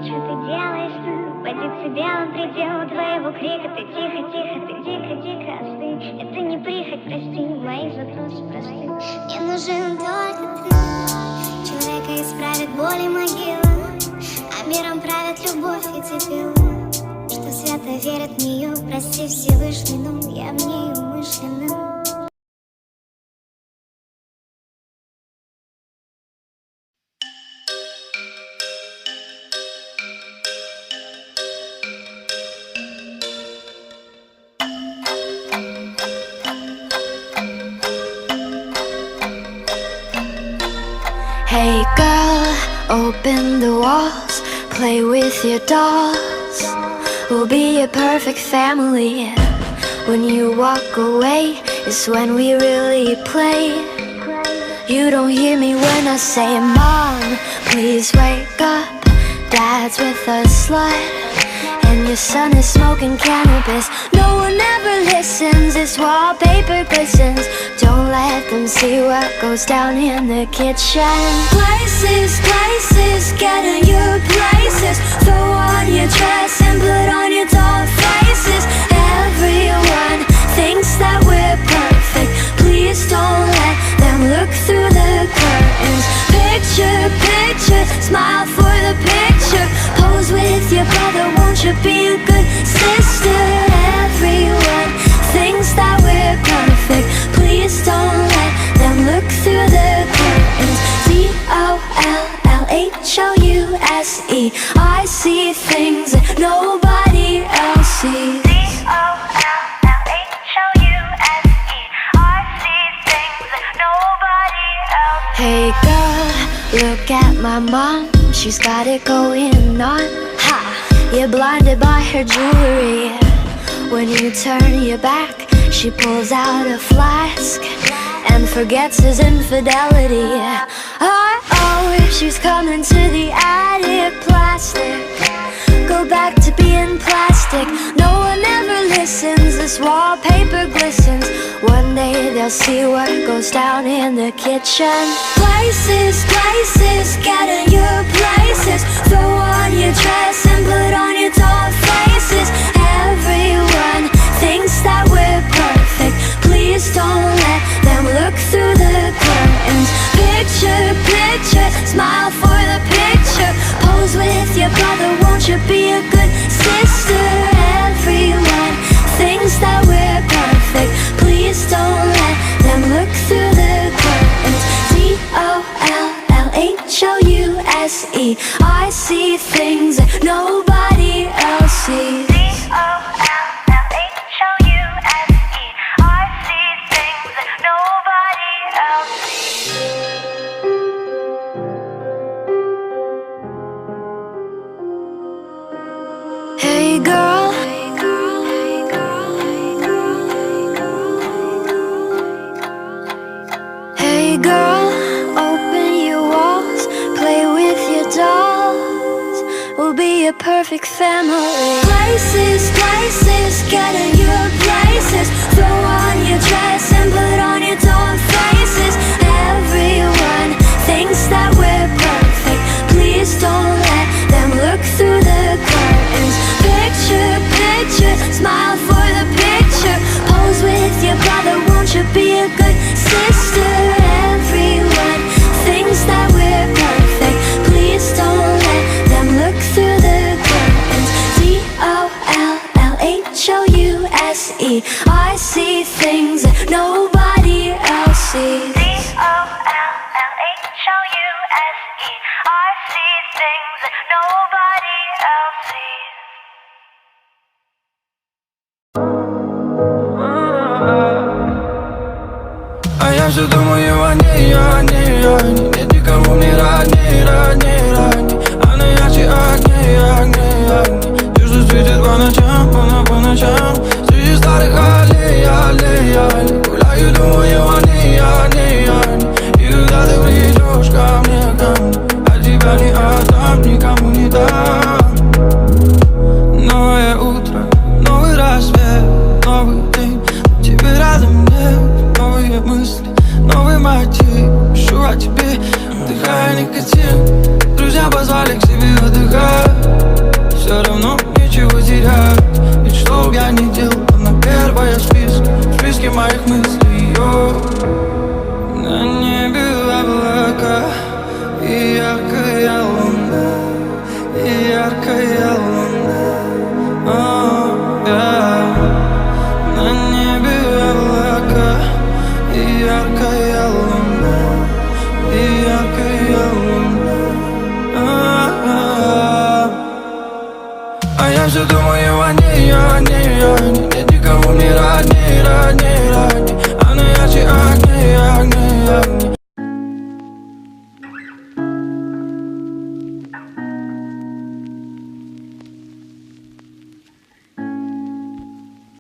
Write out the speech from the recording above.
что ты делаешь? Позиции белым пределом твоего крика. Ты тихо, тихо, ты дико, дико остынь. Это не прихоть, прости, мои запросы просты. Мне нужен только ты. Человека исправит боль и могила, а миром правят любовь и тепло. Что свято верят в нее, прости Всевышний, но я в ней умышленно. Hey girl, open the walls, play with your dolls. We'll be a perfect family. When you walk away, it's when we really play. You don't hear me when I say, Mom, please wake up. Dad's with a slut, and your son is smoking cannabis. No one ever listens, this wallpaper glistens. Don't let them see what goes down in the kitchen. Places, places, get in your places. Throw on your dress and put on your doll faces. Everyone thinks that we're perfect. Please don't let them look through the curtains. Picture, picture, smile for the picture. Pose with your brother, won't you be a good sister? Everyone thinks that we're perfect. Please don't let them look through the curtains. DOLLHOUSE. I see things that nobody else sees. DOLLHOUSE. I see things that nobody else sees. Hey girl, look at my mom, she's got it going on. Ha! You're blinded by her jewelry. When you turn your back, she pulls out a flask and forgets his infidelity. Oh, she's coming to the attic. Plastic, go back to being plastic. No one ever listens, this wallpaper glistens. One day they'll see what goes down in the kitchen. Places, places, get in your places. Throw on your dress and put on your doll faces. Everyone thinks that we're perfect. Please don't let them look through the curtains. Picture, picture, smile for the picture. Pose with your brother, won't you be a good sister? Everyone thinks that we're perfect. Please don't let them look through the curtains. DOLLHOUSE. I see things that nobody else sees. DOLLHOUSE. I see things that nobody else sees. Hey girl, hey girl, open your walls, play with your dolls. We'll be a perfect family. Places, places, get in your places. Throw on your dress and put on your doll faces. Everyone thinks that we're perfect. Please don't let them look through the curtains. Picture, picture, smile for the picture. Pose with your brother, won't you be a good sister? Everyone thinks that we're perfect. Please don't let them look through the curtains. DOLLHOUSE. I see things that nobody else sees. DOLLHOUSE. I see things that nobody else sees. А я все думаю о ней, о ней, о ней. Нет никого мне родней, родней, родней. Она ярче огней, огней, огней. Ты что светит по ночам, по ночам. Среди старых аллей, аллей, аллей. Гуляю, думаю о ней, о ней, о ней. И когда ты придешь ко мне, от тебя не отдам, никому не дам. Новое утро, новый рассвет, новый день. Тебе рядом нет, новые мысли, новый мотив. яркая луна.